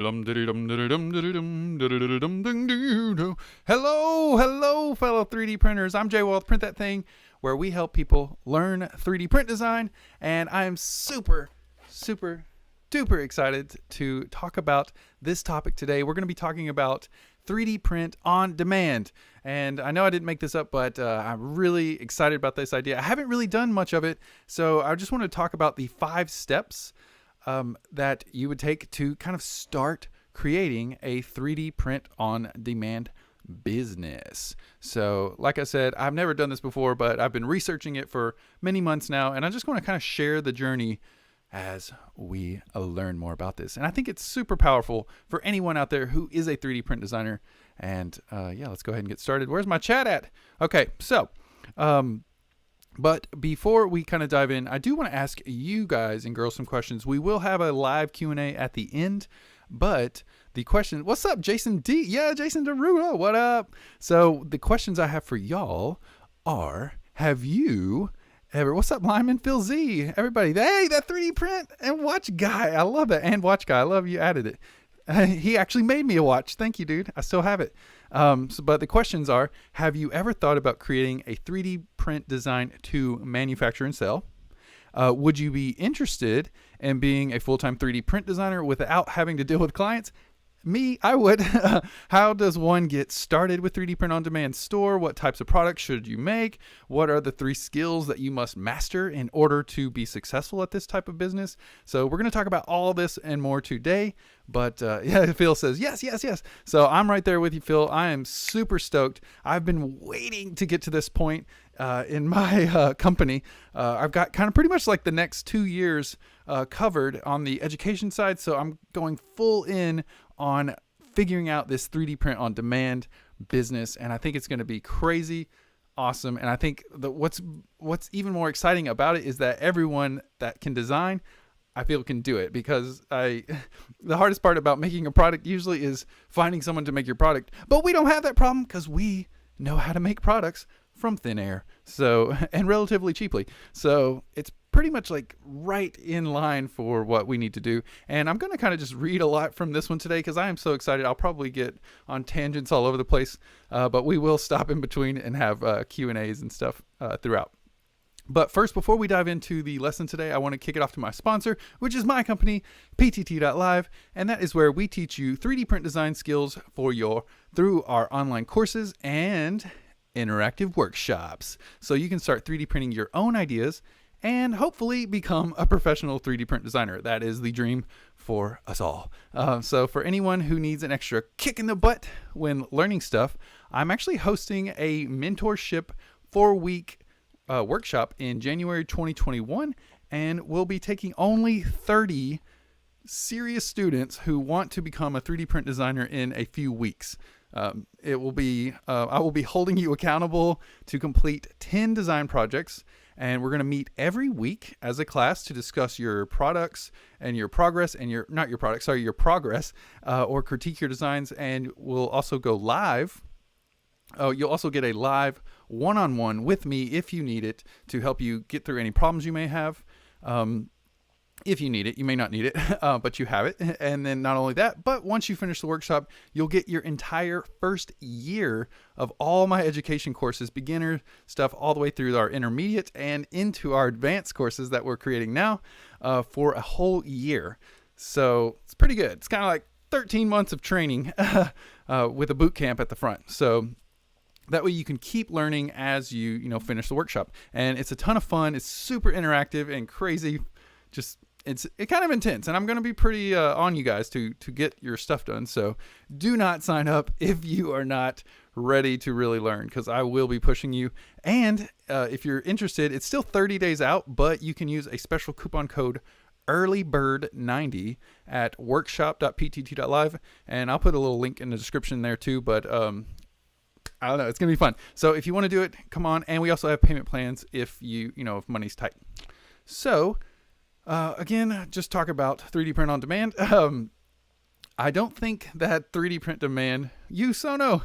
Hello, fellow 3D printers. I'm Jay Wealth, Print That Thing, where we help people learn 3D print design. And I am super duper excited to talk about this topic today. We're going to be talking about 3D print on demand. And I know I didn't make this up, but I'm really excited about this idea. I haven't really done much of it, so I just want to talk about the 5 steps that you would take to kind of start creating a 3D print on demand business. So like I said, I've never done this before, but I've been researching it for many months now, and I just want to kind of share the journey as we learn more about this. And I think it's super powerful for anyone out there who is a 3D print designer. And yeah, let's go ahead and get started. Where's my chat at? Okay, so but before we kind of dive in, I do want to ask you guys and girls some questions. We will have a live Q&A at the end, but the question, what's up, Jason D? Yeah, Jason Derulo, what up? So the questions I have for y'all are, have you ever, what's up, Lyman, Phil Z, everybody, hey, that 3D print and watch guy, I love that, and watch guy, I love you added it. He actually made me a watch. Thank you, dude. I still have it. But the questions are, have you ever thought about creating a 3D print design to manufacture and sell? Would you be interested in being a full-time 3D print designer without having to deal with clients? Me, I would. How does one get started with 3D print on demand store? What types of products should you make? What are the 3 skills that you must master in order to be successful at this type of business? So we're going to talk about all this and more today. But yeah, Phil says, yes. So I'm right there with you, Phil. I am super stoked. I've been waiting to get to this point in my company. I've got kind of pretty much like the next 2 years covered on the education side. So I'm going full in on figuring out this 3D print on demand business. And I think it's going to be crazy awesome. And I think that what's even more exciting about it is that everyone that can design, I feel, can do it, because the hardest part about making a product usually is finding someone to make your product. But we don't have that problem because we know how to make products from thin air. So, and relatively cheaply. So it's pretty much like right in line for what we need to do. And I'm going to kind of just read a lot from this one today because I am so excited. I'll probably get on tangents all over the place, but we will stop in between and have Q&As and stuff throughout. But first, before we dive into the lesson today, I want to kick it off to my sponsor, which is my company, PTT.LIVE, and that is where we teach you 3D print design skills through our online courses and interactive workshops. So you can start 3D printing your own ideas and hopefully become a professional 3D print designer. That is the dream for us all. So for anyone who needs an extra kick in the butt when learning stuff, I'm actually hosting a mentorship 4-week workshop in January 2021, and we'll be taking only 30 serious students who want to become a 3D print designer in a few weeks. I will be holding you accountable to complete 10 design projects, and we're going to meet every week as a class to discuss your products and your progress and your progress, or critique your designs. And we'll also go live. You'll also get a live one-on-one with me if you need it, to help you get through any problems you may have. If you need it, you may not need it, but you have it. And then not only that, but once you finish the workshop, you'll get your entire first year of all my education courses, beginner stuff, all the way through our intermediate and into our advanced courses that we're creating now, for a whole year. So it's pretty good. It's kind of like 13 months of training with a boot camp at the front. So that way you can keep learning as you finish the workshop. And it's a ton of fun. It's super interactive and crazy. It's kind of intense, and I'm going to be pretty on you guys to get your stuff done. So do not sign up if you are not ready to really learn, because I will be pushing you. And if you're interested, it's still 30 days out, but you can use a special coupon code earlybird90 at workshop.ptt.live, and I'll put a little link in the description there too. But I don't know, it's gonna be fun. So if you want to do it, come on. And we also have payment plans if if money's tight. So again, just talk about 3D print on demand. I don't think that 3D print demand, Sono.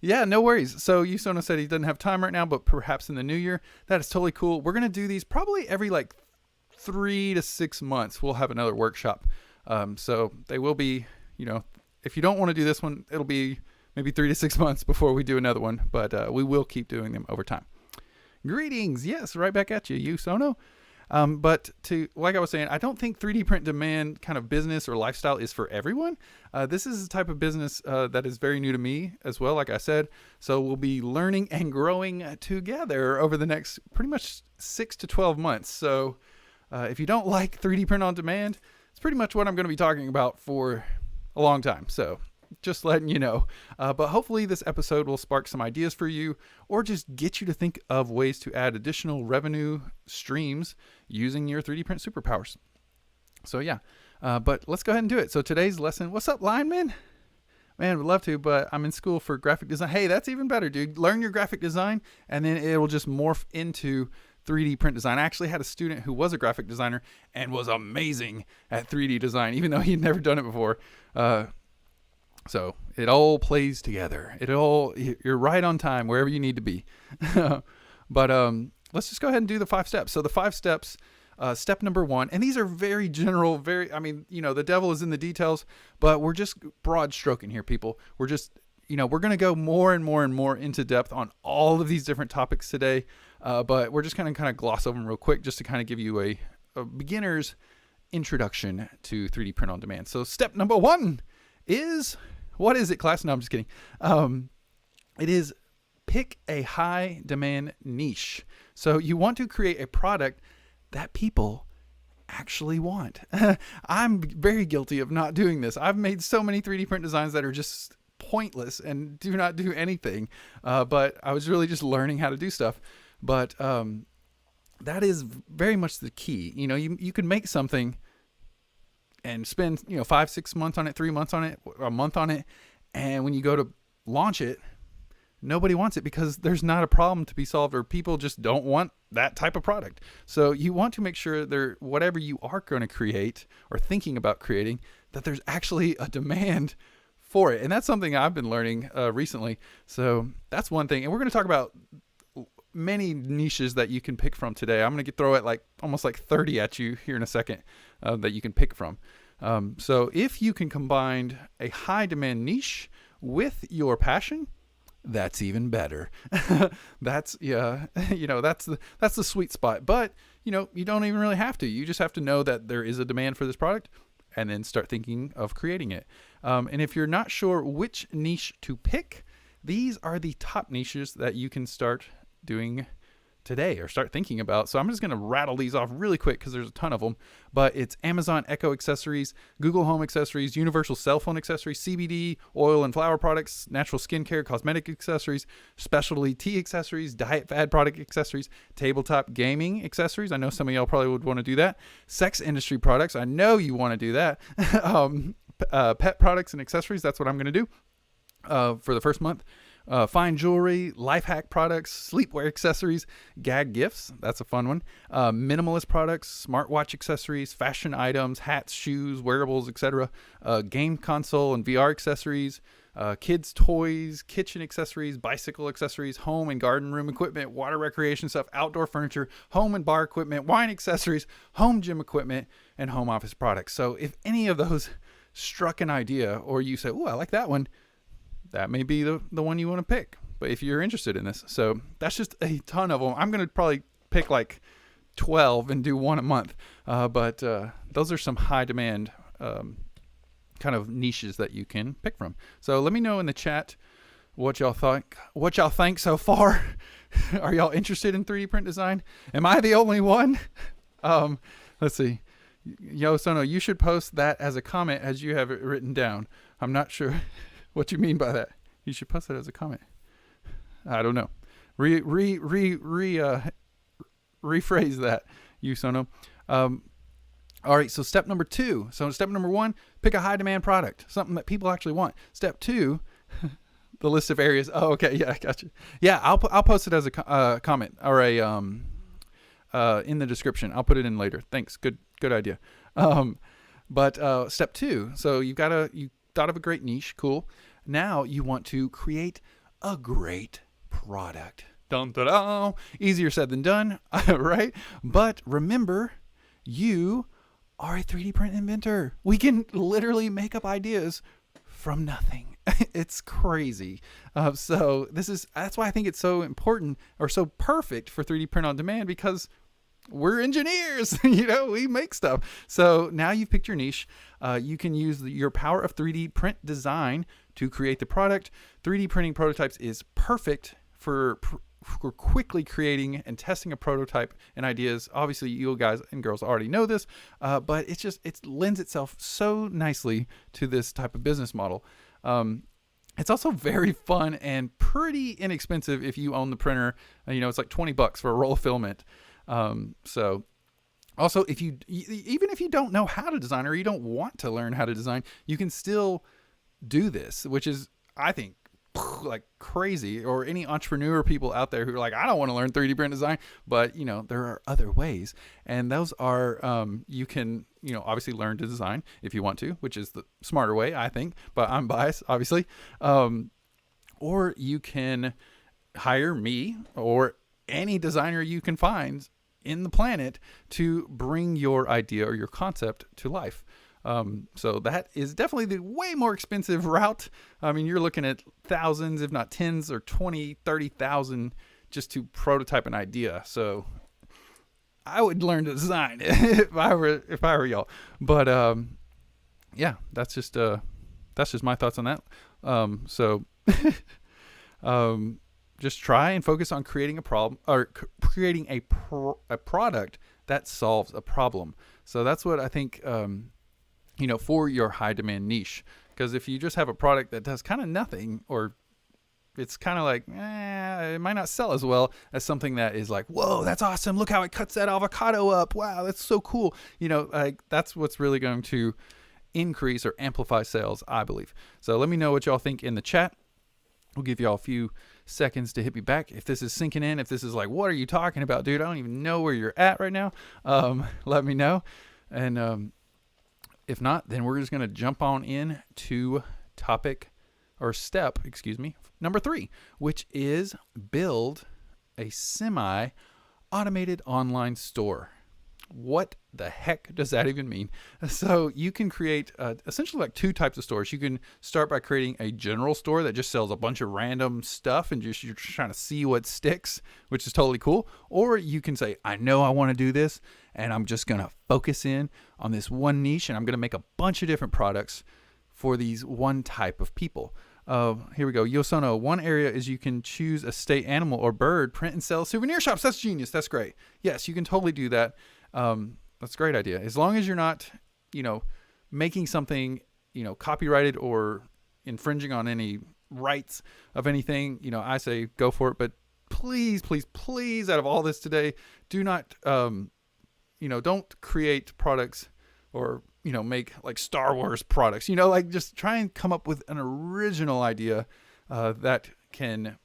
Yeah, no worries. So Sono said he doesn't have time right now, but perhaps in the new year. That is totally cool. We're going to do these probably every 3 to 6 months. We'll have another workshop So they will be, if you don't want to do this one, it'll be maybe 3 to 6 months before we do another one, but we will keep doing them over time. Greetings. Yes, right back at you, Sono. But like I was saying, I don't think 3D print demand kind of business or lifestyle is for everyone. This is a type of business that is very new to me as well, like I said. So we'll be learning and growing together over the next pretty much 6 to 12 months. So if you don't like 3D print on demand, it's pretty much what I'm going to be talking about for a long time. So just letting you know. But hopefully this episode will spark some ideas for you, or just get you to think of ways to add additional revenue streams using your 3D print superpowers. So yeah, but let's go ahead and do it. So today's lesson, what's up, lineman? Man, would love to, but I'm in school for graphic design. Hey, that's even better, dude. Learn your graphic design, and then it will just morph into 3D print design. I actually had a student who was a graphic designer and was amazing at 3D design, even though he'd never done it before. So it all plays together. You're right on time wherever you need to be. But let's just go ahead and do the 5 steps. So the 5 steps, step number 1, and these are very general, the devil is in the details, but we're just broad stroking here, people. We're just, we're going to go more and more and more into depth on all of these different topics today. But we're just going to kind of gloss over them real quick just to kind of give you a beginner's introduction to 3D print on demand. So step number 1 is, what is it, class? No, I'm just kidding. It is pick a high demand niche. So you want to create a product that people actually want. I'm very guilty of not doing this. I've made so many 3D print designs that are just pointless and do not do anything. But I was really just learning how to do stuff. But that is very much the key. You can make something and spend 5-6 months on it, 3 months on it, a month on it, and when you go to launch it, nobody wants it because there's not a problem to be solved, or people just don't want that type of product. So you want to make sure whatever you are going to create or thinking about creating, that there's actually a demand for it. And that's something I've been learning recently. So that's one thing. And we're going to talk about many niches that you can pick from today. I'm going to throw it almost like 30 at you here in a second that you can pick from. So if you can combine a high demand niche with your passion, that's even better. That's the sweet spot. But you don't even really have to. You just have to know that there is a demand for this product, and then start thinking of creating it. And if you're not sure which niche to pick, these are the top niches that you can start doing today or start thinking about. So I'm just going to rattle these off really quick because there's a ton of them, but it's Amazon Echo accessories, Google Home accessories, universal cell phone accessories, CBD, oil and flower products, natural skincare, cosmetic accessories, specialty tea accessories, diet fad product accessories, tabletop gaming accessories. I know some of y'all probably would want to do that. Sex industry products. I know you want to do that. Pet products and accessories. That's what I'm going to do for the first month. Fine jewelry, life hack products, sleepwear accessories, gag gifts. That's a fun one. Minimalist products, smartwatch accessories, fashion items, hats, shoes, wearables, etc. Game console and VR accessories, kids toys, kitchen accessories, bicycle accessories, home and garden room equipment, water recreation stuff, outdoor furniture, home and bar equipment, wine accessories, home gym equipment, and home office products. So if any of those struck an idea, or you say, "Oh, I like that one," that may be the one you want to pick. But if you're interested in this, so that's just a ton of them. I'm going to probably pick like 12 and do one a month. But those are some high demand kind of niches that you can pick from. So let me know in the chat what y'all think so far. Are y'all interested in 3D print design? Am I the only one? Let's see. Yo, Sono, you should post that as a comment as you have it written down. I'm not sure what you mean by that. You should post it as a comment. I don't know. Rephrase that, you Sono. All right, so step number 2. So step number 1, pick a high demand product, something that people actually want. Step 2, the list of areas. Oh, okay, yeah, I got you. Yeah, I'll post it as a comment or a in the description. I'll put it in later. Thanks. Good idea. But step 2. So you thought of a great niche. Cool. Now you want to create a great product. Dun, dun, dun. Easier said than done, right? But remember, you are a 3D print inventor. We can literally make up ideas from nothing. It's crazy. So that's why I think it's so important or so perfect for 3D print on demand, because we're engineers, we make stuff. So now you've picked your niche. You can use your power of 3D print design to create the product. 3D printing prototypes is perfect for quickly creating and testing a prototype and ideas. Obviously, you guys and girls already know this, but it lends itself so nicely to this type of business model. It's also very fun and pretty inexpensive if you own the printer. It's like $20 for a roll of filament. So also, even if you don't know how to design or you don't want to learn how to design, you can still do this, which is, I think, like crazy. Or any entrepreneur people out there who are like, I don't want to learn 3D print design, but there are other ways, and those are you can obviously learn to design if you want to, which is the smarter way, I think, but I'm biased, obviously. Or you can hire me or any designer you can find in the planet to bring your idea or your concept to life. So that is definitely the way more expensive route. I mean, you're looking at thousands, if not tens or 20, 30,000 just to prototype an idea. So I would learn to design if I were y'all. But yeah, that's just my thoughts on that. So just try and focus on creating a problem, or creating a product that solves a problem. So that's what I think, for your high demand niche. Because if you just have a product that does kind of nothing, or it's kind of like, it might not sell as well as something that is like, whoa, that's awesome. Look how it cuts that avocado up. Wow, that's so cool. That's what's really going to increase or amplify sales, I believe. So let me know what y'all think in the chat. We'll give y'all a few seconds to hit me back. If this is sinking in, if this is like, what are you talking about, dude? I don't even know where you're at right now. Let me know. And if not, then we're just going to jump on in to step number 3, which is build a semi-automated online store. What the heck does that even mean? So you can create essentially like 2 types of stores. You can start by creating a general store that just sells a bunch of random stuff and you're just trying to see what sticks, which is totally cool. Or you can say, I know I want to do this, and I'm just going to focus in on this one niche, and I'm going to make a bunch of different products for these one type of people. Here we go. Yosono, one area is you can choose a state animal or bird, print and sell souvenir shops. That's genius. That's great. Yes, you can totally do that. That's a great idea. As long as you're not, making something, copyrighted or infringing on any rights of anything, I say go for it. But please, please, please, out of all this today, do not, don't create products or, make like Star Wars products, just try and come up with an original idea, that can,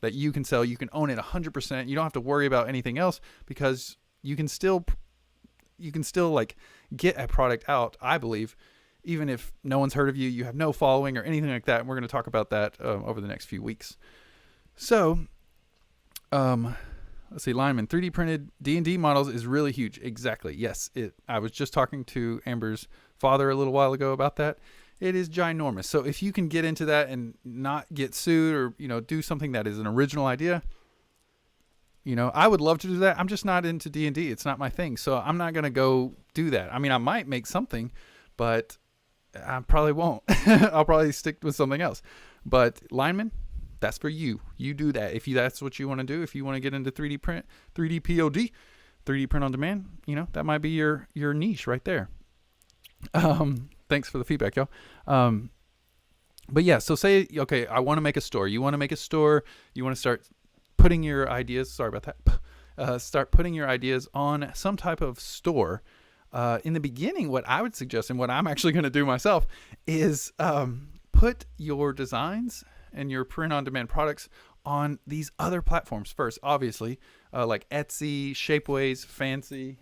that you can sell. You can own it 100%. You don't have to worry about anything else, because you can still like get a product out, I believe, even if no one's heard of you, you have no following or anything like that. And we're going to talk about that over the next few weeks. So, let's see, Lineman, 3D printed D&D models is really huge. Exactly. Yes. I was just talking to Amber's father a little while ago about that. It is ginormous. So if you can get into that and not get sued, or, do something that is an original idea, I would love to do that. I'm just not into D&D. It's not my thing. So I'm not going to go do that. I mean, I might make something, but I probably won't. I'll probably stick with something else. But Lineman, that's for you. You do that. If that's what you want to do, if you want to get into 3D print, 3D POD, 3D print on demand, that might be your niche right there. Thanks for the feedback, y'all. But yeah, so say, okay, I want to make a store. You want to make a store. You want to start putting your ideas, start putting your ideas on some type of store. In the beginning, what I would suggest, and what I'm actually going to do myself, is put your designs and your print-on-demand products on these other platforms first, obviously, like Etsy, Shapeways, Fancy,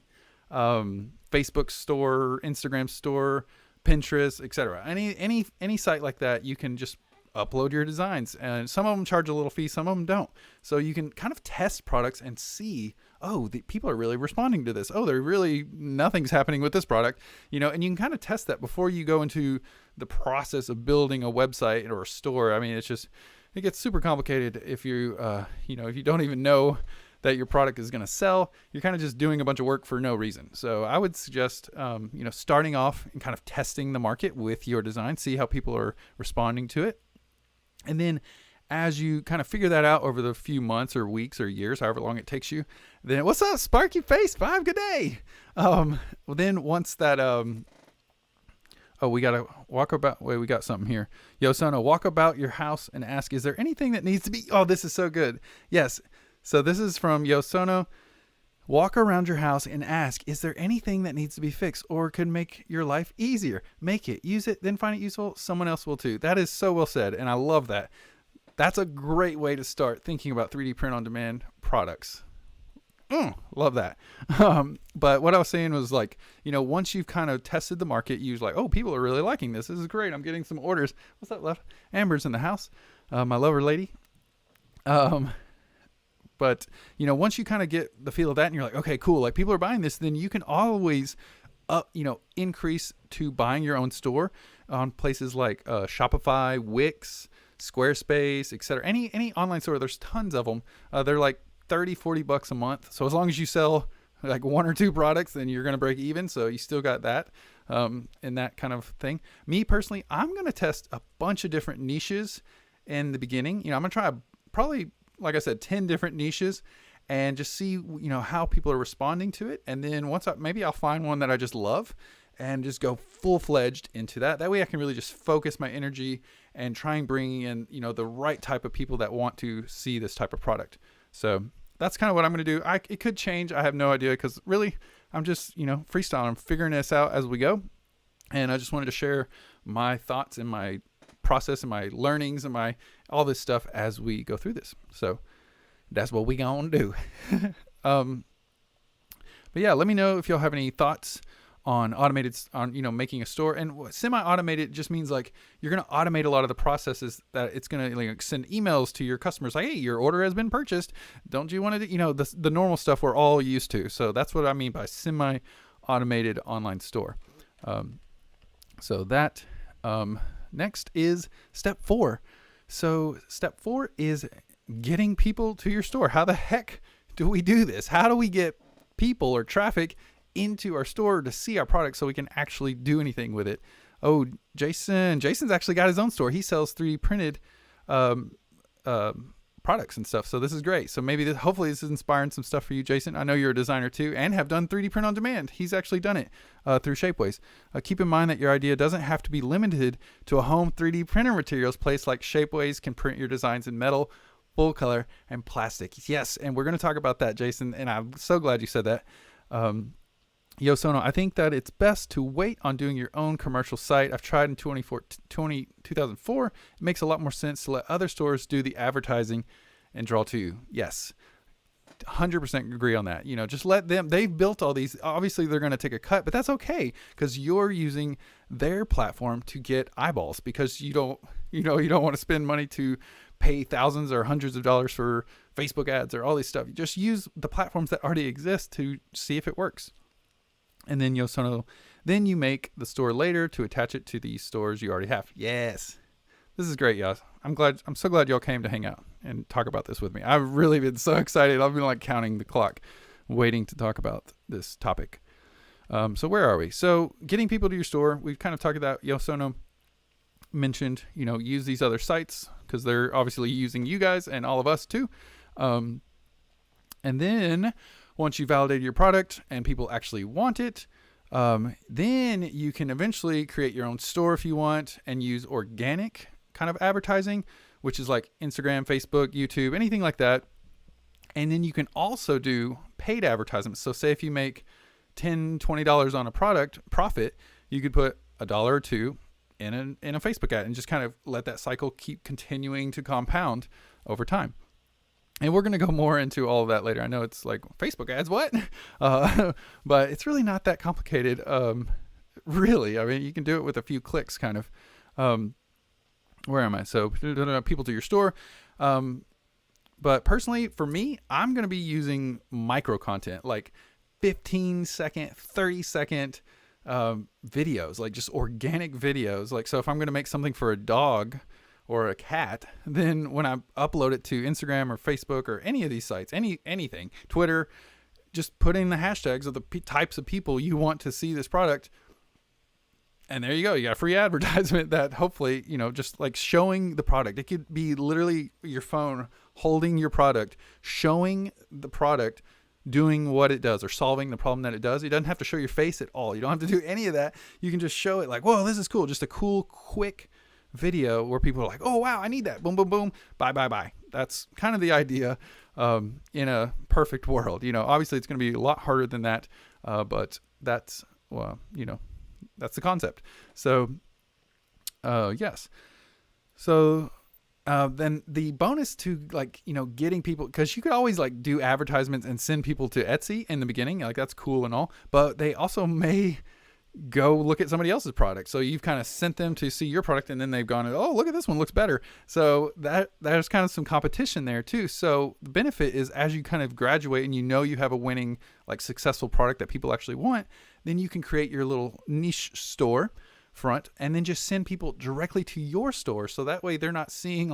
Facebook store, Instagram store, Pinterest, etc. Any site like that, you can just upload your designs, and some of them charge a little fee, some of them don't. So you can kind of test products and see, oh, the people are really responding to this. Oh, nothing's happening with this product, and you can kind of test that before you go into the process of building a website or a store. I mean, it gets super complicated if you, if you don't even know that your product is going to sell. You're kind of just doing a bunch of work for no reason. So I would suggest, starting off and kind of testing the market with your design, see how people are responding to it. And then as you kind of figure that out over the few months or weeks or years, however long it takes you, then what's up, Sparky Face 5, good day. Then once that, we got to we got something here. Yo, Sono, walk about your house and ask, is there anything that needs to be, this is so good. Yes. So this is from Yo Sono. Walk around your house and ask, is there anything that needs to be fixed or could make your life easier? Make it, use it, then find it useful. Someone else will too. That is so well said, and I love that. That's a great way to start thinking about 3D print on demand products. Love that. But what I was saying was once you've kind of tested the market, you're like, oh, people are really liking this. This is great. I'm getting some orders. What's up, love? Amber's in the house. My lover lady. But, once you kind of get the feel of that and you're like, okay, cool, like people are buying this, then you can always, increase to buying your own store on places like Shopify, Wix, Squarespace, etc. Any online store, there's tons of them. They're like $30-$40 a month. So as long as you sell like one or two products, then you're going to break even. So you still got that and that kind of thing. Me personally, I'm going to test a bunch of different niches in the beginning. I'm going to try probably, like I said, 10 different niches and just see, how people are responding to it. And then maybe I'll find one that I just love and just go full-fledged into that. That way I can really just focus my energy and try and bring in, the right type of people that want to see this type of product. So that's kind of what I'm going to do. It could change. I have no idea because really I'm just, freestyling. I'm figuring this out as we go. And I just wanted to share my thoughts and my process and my learnings and all this stuff as we go through this. So that's what we gonna do. But yeah, let me know if y'all have any thoughts on making a store. And semi-automated just means like you're gonna automate a lot of the processes that it's gonna send emails to your customers like, hey, your order has been purchased. Don't you want to the normal stuff we're all used to. So that's what I mean by semi-automated online store. So that next is step 4. So step 4 is getting people to your store. How the heck do we do this? How do we get people or traffic into our store to see our product so we can actually do anything with it? Oh, Jason's actually got his own store. He sells 3D printed products and stuff. So this is great. So maybe hopefully this is inspiring some stuff for you, Jason. I know you're a designer too and have done 3D print on demand. He's actually done it through Shapeways. Keep in mind that your idea doesn't have to be limited to a home 3D printer materials place like Shapeways can print your designs in metal, full color, and plastic. Yes, and we're going to talk about that, Jason, and I'm so glad you said that. Yo Sono, I think that it's best to wait on doing your own commercial site. I've tried in 2004. It makes a lot more sense to let other stores do the advertising and draw to you. Yes, 100% agree on that. Just let them, they've built all these. Obviously, they're going to take a cut, but that's okay because you're using their platform to get eyeballs because you don't want to spend money to pay thousands or hundreds of dollars for Facebook ads or all this stuff. You just use the platforms that already exist to see if it works. And then Yo Sono, then you make the store later to attach it to the stores you already have. Yes. This is great, y'all. I'm so glad y'all came to hang out and talk about this with me. I've really been so excited. I've been counting the clock, waiting to talk about this topic. So where are we? So getting people to your store, we've kind of talked about. Yo Sono mentioned, use these other sites because they're obviously using you guys and all of us too. And then once you validate your product and people actually want it, then you can eventually create your own store if you want and use organic kind of advertising, which is like Instagram, Facebook, YouTube, anything like that. And then you can also do paid advertisements. So say if you make $10, $20 on a product profit, you could put $1 or $2 in a Facebook ad and just kind of let that cycle keep continuing to compound over time. And we're going to go more into all of that later. I know it's like Facebook ads, what? But it's really not that complicated. Really, I mean, you can do it with a few clicks kind of. where am I? So people to your store. But personally, for me, I'm going to be using micro content, like 15-second, 30-second videos, like just organic videos. Like, so if I'm going to make something for a dog or a cat, then when I upload it to Instagram or Facebook or any of these sites, anything, Twitter, just put in the hashtags of the types of people you want to see this product. And there you go. You got a free advertisement that hopefully, just like showing the product. It could be literally your phone holding your product, showing the product doing what it does or solving the problem that it does. It doesn't have to show your face at all. You don't have to do any of that. You can just show it like, whoa, this is cool. Just a cool, quick video where people are like, oh, wow, I need that. Boom, boom, boom. Bye, bye, bye. That's kind of the idea in a perfect world. Obviously it's going to be a lot harder than that. But that's, that's the concept. So, yes. So, then the bonus to getting people, because you could always do advertisements and send people to Etsy in the beginning. That's cool and all, but they also may go look at somebody else's product. So you've kind of sent them to see your product and then they've gone, oh, look at this one, looks better. So there's kind of some competition there too. So the benefit is as you kind of graduate and you have a winning, successful product that people actually want, then you can create your little niche store front and then just send people directly to your store. So that way they're not seeing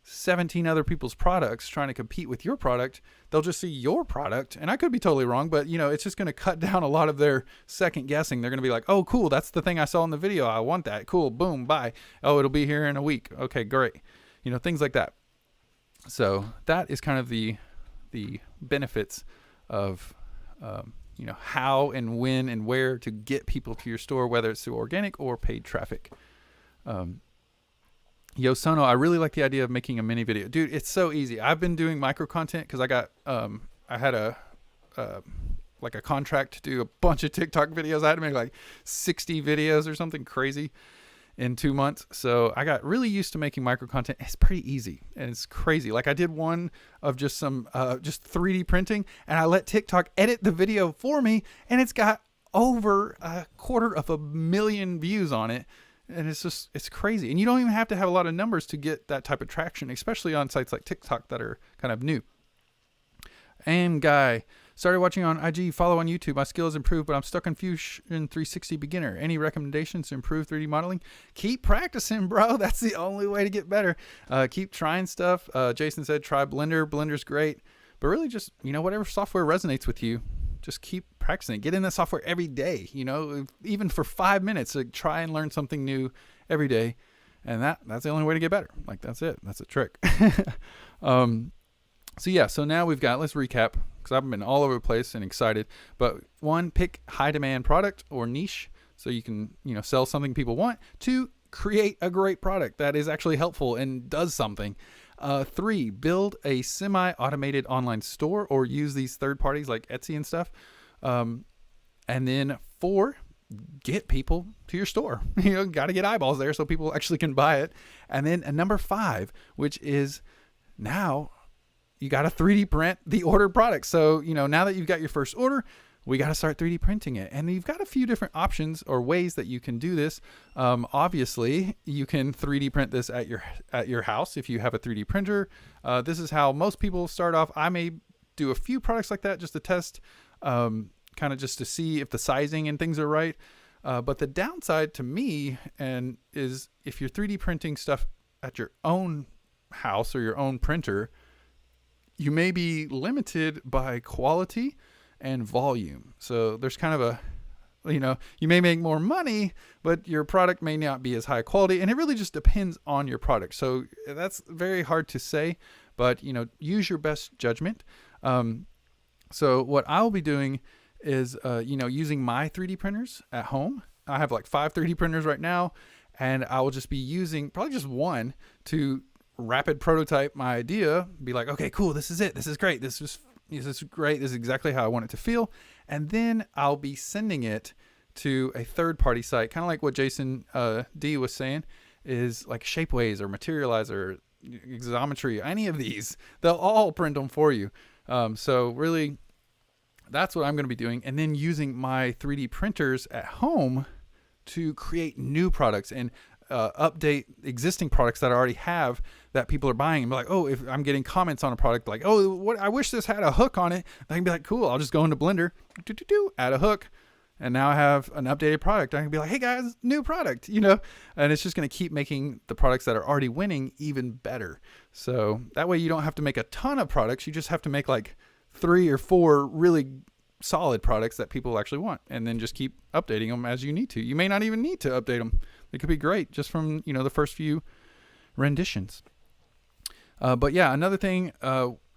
17 other people's products trying to compete with your product. They'll just see your product. And I could be totally wrong, but it's just going to cut down a lot of their second guessing. They're going to be like, oh, cool. That's the thing I saw in the video. I want that. Cool. Boom. Bye. Oh, it'll be here in a week. Okay, great. Things like that. So that is kind of the benefits of, how and when and where to get people to your store, whether it's through organic or paid traffic. Yo Sono, I really like the idea of making a mini video. Dude, it's so easy. I've been doing micro content because I got, I had a contract to do a bunch of TikTok videos. I had to make 60 videos or something crazy in 2 months. So I got really used to making micro content. It's pretty easy and it's crazy. I did one of just some, just 3D printing and I let TikTok edit the video for me and it's got over 250,000 views on it. And it's crazy. And you don't even have to have a lot of numbers to get that type of traction, especially on sites like TikTok that are kind of new. And Guy, started watching on IG, follow on YouTube. My skills improved, but I'm stuck on Fusion 360 beginner. Any recommendations to improve 3D modeling? Keep practicing, bro. That's the only way to get better. Keep trying stuff. Jason said, try Blender. Blender's great. But really just, whatever software resonates with you, just keep practicing. Get in that software every day, even for 5 minutes, try and learn something new every day. And that's the only way to get better. That's it. That's a trick. So now we've got, let's recap because I've been all over the place and excited, but 1, pick high demand product or niche. So you can, sell something people want. 2, create a great product that is actually helpful and does something. 3, build a semi-automated online store or use these third parties like Etsy and stuff. And then 4, get people to your store. Got to get eyeballs there so people actually can buy it. And then number 5, which is now you got to 3D print the ordered product. So, now that you've got your first order, we got to start 3D printing it. And you've got a few different options or ways that you can do this. Obviously, you can 3D print this at your house if you have a 3D printer. This is how most people start off. I may do a few products like that just to test, kind of just to see if the sizing and things are right. But the downside to me is if you're 3D printing stuff at your own house or your own printer, you may be limited by quality and volume. So there's kind of you may make more money, but your product may not be as high quality. And it really just depends on your product. So that's very hard to say, but use your best judgment. So what I'll be doing is, using my 3D printers at home. I have 5 3D printers right now, and I will just be using probably just one to rapid prototype my idea, be like, okay, cool. This is it. This is great. This is great. This is exactly how I want it to feel. And then I'll be sending it to a third party site, kind of like what Jason D was saying, is like Shapeways or Materialize or Exometry, any of these, they'll all print them for you. So really that's what I'm going to be doing. And then using my 3D printers at home to create new products. And update existing products that I already have that people are buying, and be like, oh, if I'm getting comments on a product like, oh, what, I wish this had a hook on it, I can be like, cool, I'll just go into Blender, add a hook, and now I have an updated product. I can be like, hey guys, new product, and it's just going to keep making the products that are already winning even better. So that way you don't have to make a ton of products. You just have to make like 3 or 4 really solid products that people actually want, and then just keep updating them as you need to. You may not even need to update them. It could be great just from, the first few renditions. But yeah, another thing,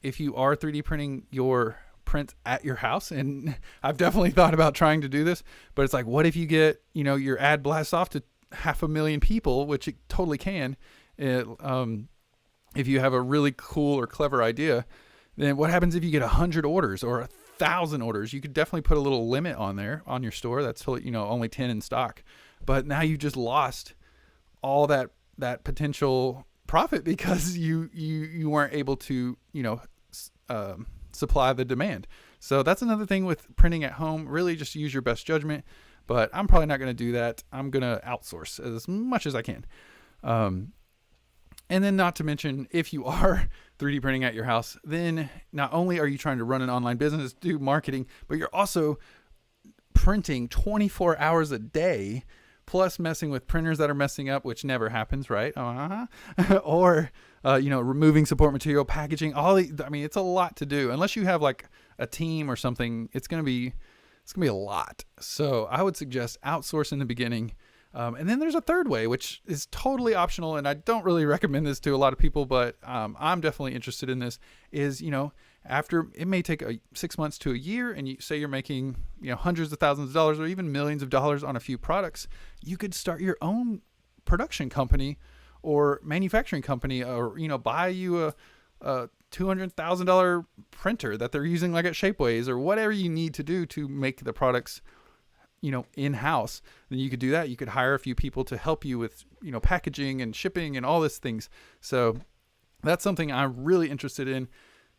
if you are 3D printing your print at your house, and I've definitely thought about trying to do this, but it's like, what if you get, your ad blasts off to 500,000 people, which it totally can. If you have a really cool or clever idea, then what happens if you get 100 orders or 1,000 orders? You could definitely put a little limit on there on your store. That's totally, only 10 in stock. But now you just lost all that potential profit because you weren't able to, supply the demand. So that's another thing with printing at home. Really just use your best judgment, but I'm probably not going to do that. I'm going to outsource as much as I can. And then not to mention, if you are 3D printing at your house, then not only are you trying to run an online business, do marketing, but you're also printing 24 hours a day, plus messing with printers that are messing up, which never happens, right? Or, removing support material, packaging, it's a lot to do. Unless you have like a team or something, it's going to be a lot. So I would suggest outsource in the beginning. And then there's a third way, which is totally optional, and I don't really recommend this to a lot of people, but I'm definitely interested in this, is, after it may take 6 months to a year, and you say you're making, hundreds of thousands of dollars or even millions of dollars on a few products, you could start your own production company or manufacturing company, or, buy you a $200,000 printer that they're using like at Shapeways, or whatever you need to do to make the products in-house. Then you could do that. You could hire a few people to help you with, packaging and shipping and all these things. So that's something I'm really interested in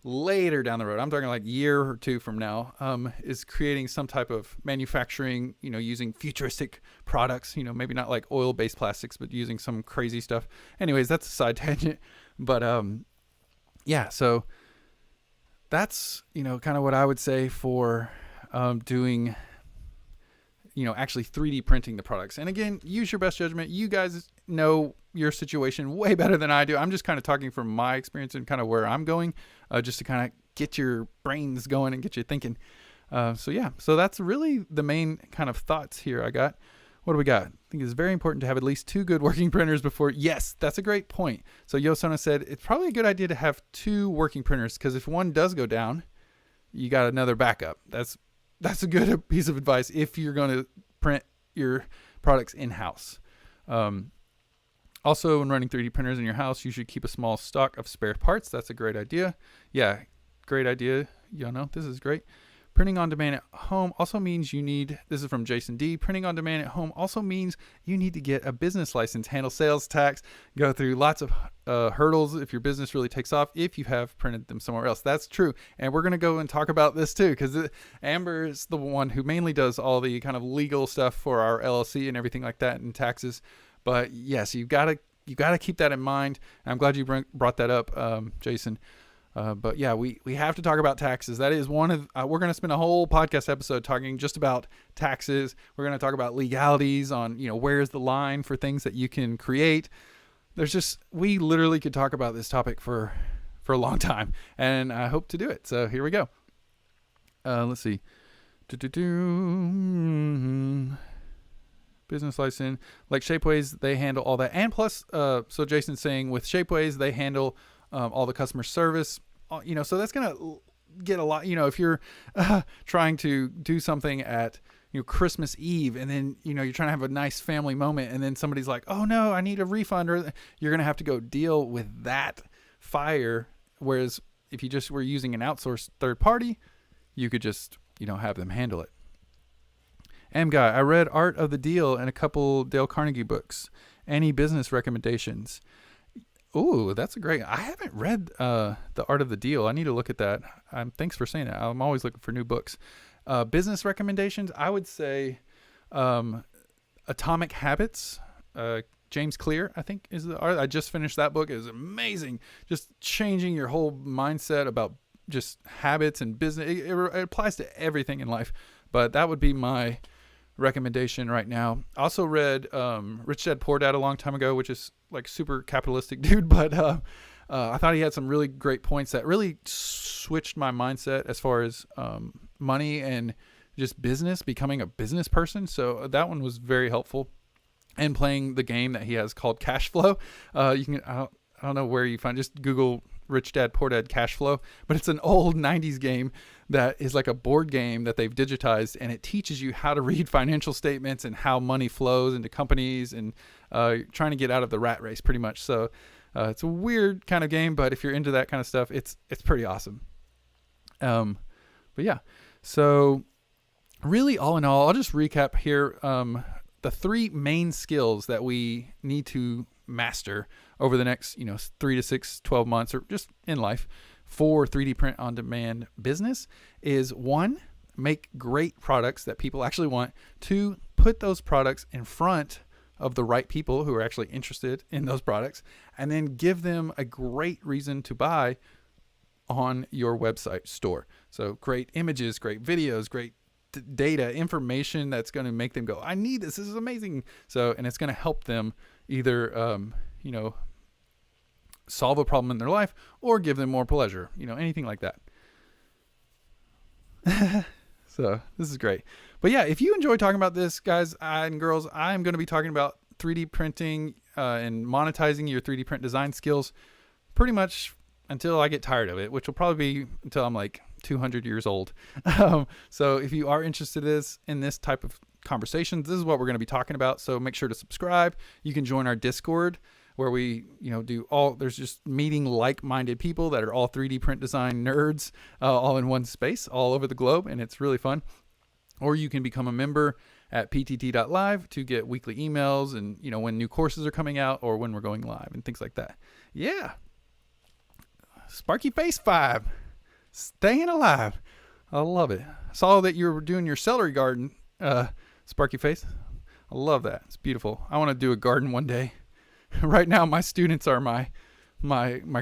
later down the road. I'm talking like year or 2 from now, is creating some type of manufacturing, using futuristic products, maybe not like oil-based plastics, but using some crazy stuff. Anyways, that's a side tangent. But yeah, so that's, kind of what I would say for doing, actually 3D printing the products. And again, use your best judgment. You guys know your situation way better than I do. I'm just kind of talking from my experience and kind of where I'm going, just to kind of get your brains going and get you thinking. So that's really the main kind of thoughts here I got. What do we got? I think it's very important to have at least 2 good working printers before. Yes, that's a great point. So Yosona said it's probably a good idea to have 2 working printers, because if one does go down, you got another backup. That's a good piece of advice if you're going to print your products in-house. Also, when running 3D printers in your house, you should keep a small stock of spare parts. That's a great idea. Yeah, great idea. This is great. Printing on demand at home also means this is from Jason D. Printing on demand at home also means you need to get a business license, handle sales tax, go through lots of hurdles if your business really takes off, if you have printed them somewhere else. That's true. And we're going to go and talk about this too, because Amber is the one who mainly does all the kind of legal stuff for our LLC and everything like that, and taxes. But yes, you got to keep that in mind. I'm glad you brought that up, Jason. But yeah, we have to talk about taxes. That is one of, we're going to spend a whole podcast episode talking just about taxes. We're going to talk about legalities on, where's the line for things that you can create. We literally could talk about this topic for a long time, and I hope to do it. So here we go. Let's see. Business license, like Shapeways, they handle all that. And plus, so Jason's saying with Shapeways, they handle all the customer service, so that's going to get a lot, if you're trying to do something at, Christmas Eve, and then, you're trying to have a nice family moment, and then somebody's like, oh no, I need a refund, or you're going to have to go deal with that fire. Whereas if you just were using an outsourced third party, you could just, have them handle it. Guy, I read Art of the Deal and a couple Dale Carnegie books. Any business recommendations? Ooh, that's a great. I haven't read The Art of the Deal. I need to look at that. Thanks for saying that. I'm always looking for new books. Business recommendations, I would say Atomic Habits. James Clear, I think, is the art. I just finished that book. It was amazing. Just changing your whole mindset about just habits and business. It applies to everything in life. But that would be my recommendation right now. Also read Rich Dad Poor Dad a long time ago, which is like super capitalistic dude. But I thought he had some really great points that really switched my mindset as far as money and just business, becoming a business person. So that one was very helpful. And playing the game that he has called Cash Flow. You can, I don't know where you find, just Google Rich Dad Poor Dad Cash Flow, but it's an old 90s game that is like a board game that they've digitized, and it teaches you how to read financial statements and how money flows into companies, and trying to get out of the rat race pretty much. So it's a weird kind of game, but if you're into that kind of stuff, it's pretty awesome. But yeah, so really all in all, I'll just recap here the 3 main skills that we need to master over the next 3 to 6, 12 months, or just in life for 3D print on demand business is 1, make great products that people actually want. 2, put those products in front of the right people who are actually interested in those products, and then give them a great reason to buy on your website store. So great images, great videos, great data, information that's going to make them go, I need this. This is amazing. So, and it's going to help them either, solve a problem in their life or give them more pleasure, anything like that. So this is great. But yeah, if you enjoy talking about this, guys and girls, I'm going to be talking about 3D printing and monetizing your 3D print design skills pretty much until I get tired of it, which will probably be until I'm like 200 years old. So if you are interested in this type of conversations, this is what we're going to be talking about. So make sure to subscribe. You can join our Discord where we, there's just meeting like-minded people that are all 3D print design nerds, all in one space, all over the globe. And it's really fun. Or you can become a member at PTT.LIVE to get weekly emails and, when new courses are coming out or when we're going live and things like that. Yeah. Sparky Face 5. Staying alive. I love it. I saw that you were doing your celery garden, Sparky Face. I love that. It's beautiful. I want to do a garden one day. Right now, my students are my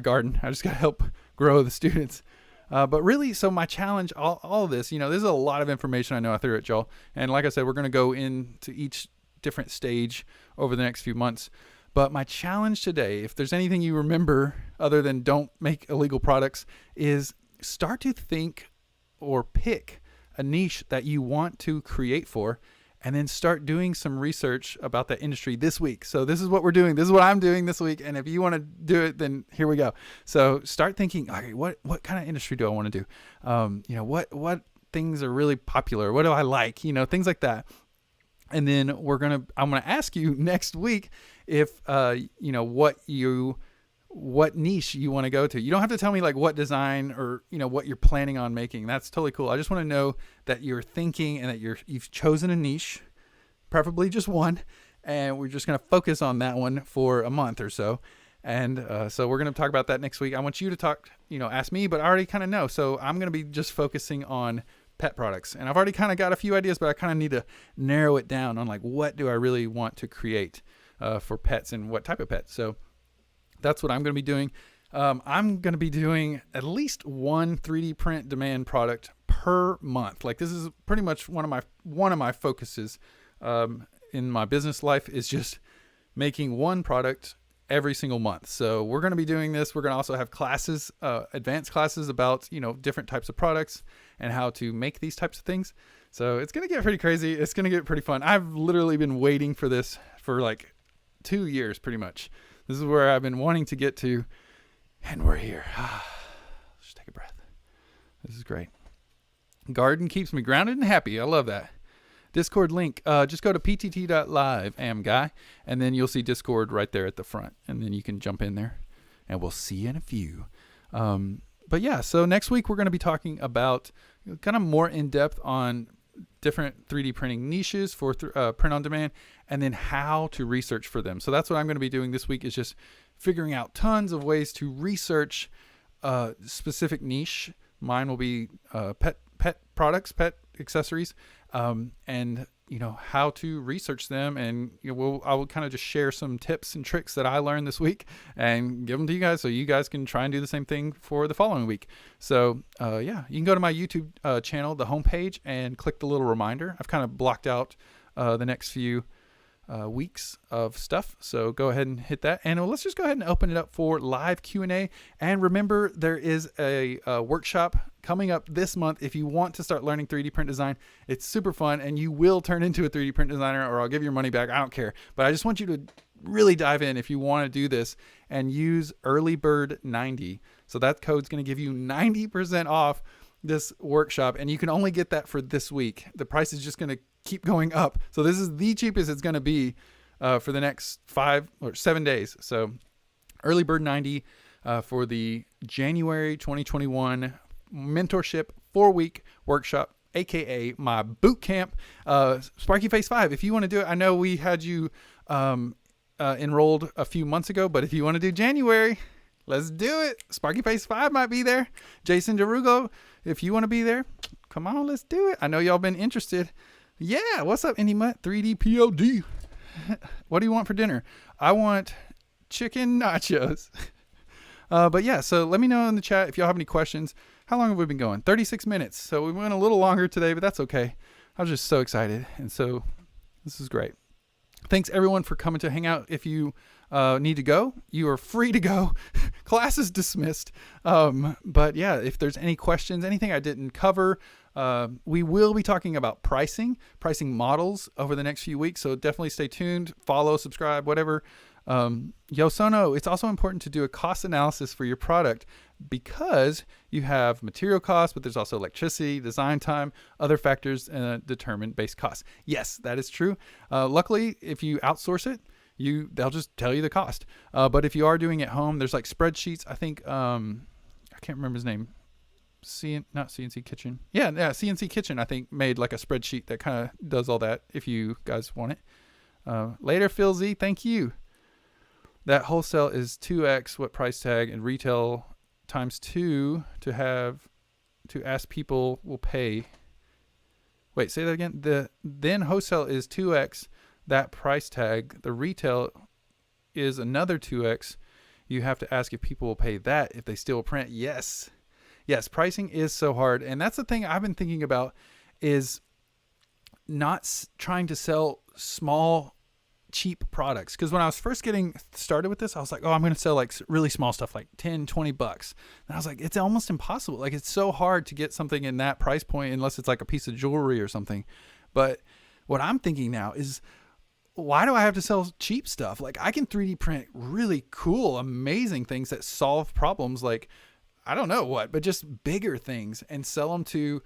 garden. I just got to help grow the students. But really, so my challenge, all of this, this is a lot of information I know I threw at y'all. And like I said, we're going to go into each different stage over the next few months. But my challenge today, if there's anything you remember other than don't make illegal products, is start to think or pick a niche that you want to create for, and then start doing some research about that industry this week. So this is what we're doing. This is what I'm doing this week. And if you want to do it, then here we go. So start thinking, okay, what kind of industry do I want to do? What things are really popular? What do I like? Things like that. And then I'm going to ask you next week if, what niche you want to go to. You don't have to tell me like what design or, what you're planning on making. That's totally cool. I just want to know that you're thinking and that you've chosen a niche, preferably just one. And we're just going to focus on that one for a month or so. And so we're going to talk about that next week. I want you to talk, ask me, but I already kind of know. So I'm going to be just focusing on pet products. And I've already kind of got a few ideas, but I kind of need to narrow it down on like, what do I really want to create for pets and what type of pet. So that's what I'm going to be doing. I'm going to be doing at least one 3D print demand product per month. Like this is pretty much one of my focuses in my business life is just making one product every single month. So we're going to be doing this. We're going to also have classes, advanced classes about, different types of products and how to make these types of things. So it's going to get pretty crazy. It's going to get pretty fun. I've literally been waiting for this for like 2 years, pretty much. This is where I've been wanting to get to, and we're here. Just take a breath. This is great. Garden keeps me grounded and happy. I love that. Discord link. Just go to PTT.LIVE, guy, and then you'll see Discord right there at the front, and then you can jump in there, and we'll see you in a few. But yeah, so next week we're going to be talking about kind of more in depth on different 3D printing niches for print on demand, and then how to research for them. So that's what I'm going to be doing this week, is just figuring out tons of ways to research specific niche. Mine will be pet products, pet accessories, and how to research them, and I will kind of just share some tips and tricks that I learned this week and give them to you guys so you guys can try and do the same thing for the following week. So you can go to my YouTube channel, the homepage, and click the little reminder. I've kind of blocked out the next few weeks of stuff, so go ahead and hit that, and let's just go ahead and open it up for live Q&A. And remember, there is a workshop coming up this month. If you want to start learning 3D print design, it's super fun, and you will turn into a 3D print designer, or I'll give your money back. I don't care, but I just want you to really dive in if you want to do this, and use early bird 90. So that code's going to give you 90% off this workshop, and you can only get that for this week. The price is just going to keep going up. So this is the cheapest it's going to be for the next 5 or 7 days. So early bird 90 for the January 2021 mentorship 4-week workshop, aka my boot camp, Sparky Face 5. If you want to do it, I know we had you enrolled a few months ago, but if you want to do January, let's do it. Sparky Face 5 might be there. Jason DeRugo, if you want to be there, come on, let's do it. I know y'all been interested. Yeah, what's up, Indy Mutt 3D POD? What do you want for dinner? I want chicken nachos. But yeah, so let me know in the chat if y'all have any questions. How long have we been going? 36 minutes. So we went a little longer today, but that's okay. I was just so excited. And so this is great. Thanks everyone for coming to Hangout. If you need to go, you are free to go. Class is dismissed. But yeah, if there's any questions, anything I didn't cover, we will be talking about pricing models over the next few weeks. So definitely stay tuned, follow, subscribe, whatever. Yosono, it's also important to do a cost analysis for your product, because you have material costs, but there's also electricity, design time, other factors determine base costs. Yes, that is true. Luckily, if you outsource it, they'll just tell you the cost. But if you are doing it at home, there's like spreadsheets. I think I can't remember his name. Not CNC Kitchen. Yeah, CNC Kitchen, I think, made like a spreadsheet that kind of does all that if you guys want it. Later, Phil Z, thank you. That wholesale is 2x what price tag, and retail times 2 to ask people will pay. Wait, say that again. Then wholesale is 2x that price tag. The retail is another 2x. You have to ask if people will pay that if they still print. Yes, pricing is so hard. And that's the thing I've been thinking about, is not trying to sell small, cheap products. Because when I was first getting started with this, I was like, I'm going to sell like really small stuff, like $10, $20. And I was like, it's almost impossible. Like, it's so hard to get something in that price point unless it's like a piece of jewelry or something. But what I'm thinking now is, why do I have to sell cheap stuff? Like, I can 3D print really cool, amazing things that solve problems, like, I don't know what, but just bigger things, and sell them to,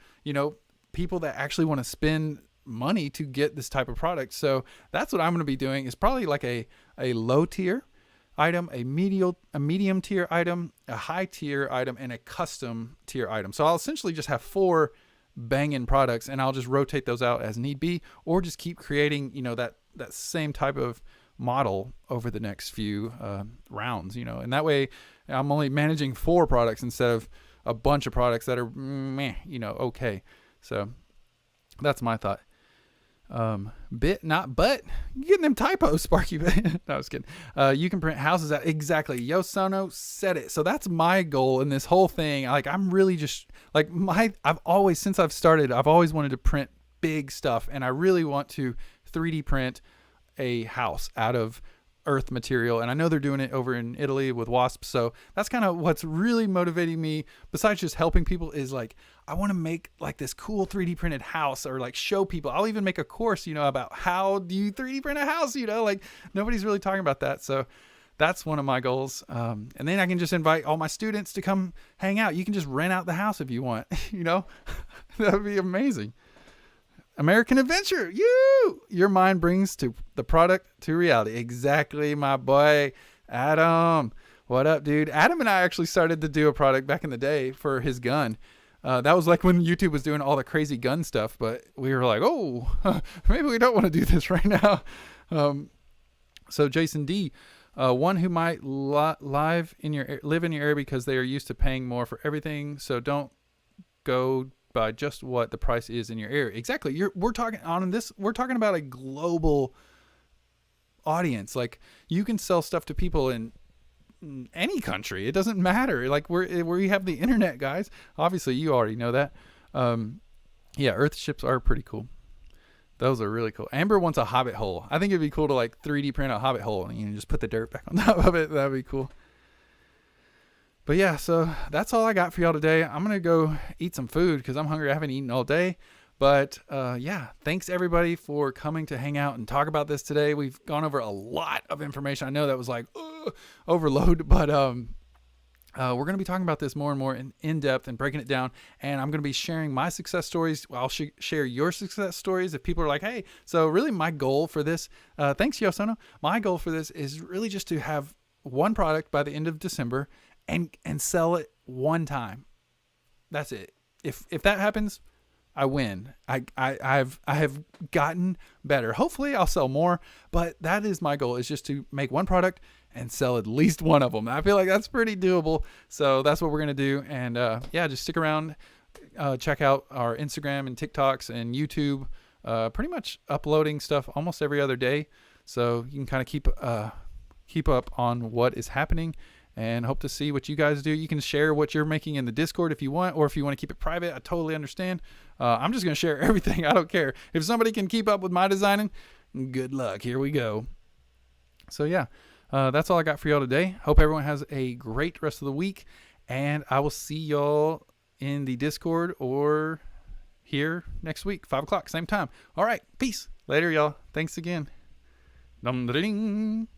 people that actually want to spend money to get this type of product. So that's what I'm going to be doing, is probably like a low tier item, a medium tier item, a high tier item, and a custom tier item. So I'll essentially just have 4 banging products, and I'll just rotate those out as need be, or just keep creating, that same type of model over the next few rounds, and that way I'm only managing 4 products instead of a bunch of products that are okay. So that's my thought. Bit, not but. You getting them typos, Sparky. No, I was kidding. You can print houses out. Exactly. Yosono said it. So that's my goal in this whole thing. Like, I'm really just like since I've started, I've always wanted to print big stuff, and I really want to 3D print a house out of earth material. And I know they're doing it over in Italy with wasps. So that's kind of what's really motivating me, besides just helping people, is like, I want to make like this cool 3D printed house, or like show people. I'll even make a course, about how do you 3D print a house, like nobody's really talking about that. So that's one of my goals. And then I can just invite all my students to come hang out. You can just rent out the house if you want, that would be amazing. American Adventure, your mind brings to the product to reality. Exactly, my boy Adam. What up, dude? Adam and I actually started to do a product back in the day for his gun. That was like when YouTube was doing all the crazy gun stuff, but we were like, maybe we don't want to do this right now. So Jason D, one who might live in your area because they are used to paying more for everything. So don't go by just what the price is in your area. Exactly. We're talking about a global audience. Like, you can sell stuff to people in any country. It doesn't matter. Like, we have the internet, guys. Obviously, you already know that. Yeah, earth ships are pretty cool. Those are really cool. Amber wants a hobbit hole. I think it'd be cool to like 3D print a hobbit hole and you can just put the dirt back on top of it. That'd be cool. But yeah, so that's all I got for y'all today. I'm going to go eat some food because I'm hungry. I haven't eaten all day. But yeah, thanks everybody for coming to hang out and talk about this today. We've gone over a lot of information. I know that was like overload, but we're going to be talking about this more and more in depth and breaking it down. And I'm going to be sharing my success stories. I'll share your success stories. If people are like, hey, so really my goal for this, thanks Yosono. My goal for this is really just to have one product by the end of December and sell it one time. That's it. If that happens, I win. I have gotten better. Hopefully I'll sell more, but that is my goal, is just to make one product and sell at least one of them. I feel like that's pretty doable. So that's what we're going to do. And yeah, just stick around, check out our Instagram and TikToks and YouTube, pretty much uploading stuff almost every other day. So you can kind of keep up on what is happening and hope to see what you guys do. You can share what you're making in the Discord if you want, or if you want to keep it private, I totally understand. I'm just going to share everything. I don't care. If somebody can keep up with my designing, good luck. Here we go. So yeah, that's all I got for y'all today. Hope everyone has a great rest of the week, and I will see y'all in the Discord or here next week, 5 o'clock, same time. All right, peace. Later, y'all. Thanks again. Dum-da-ding.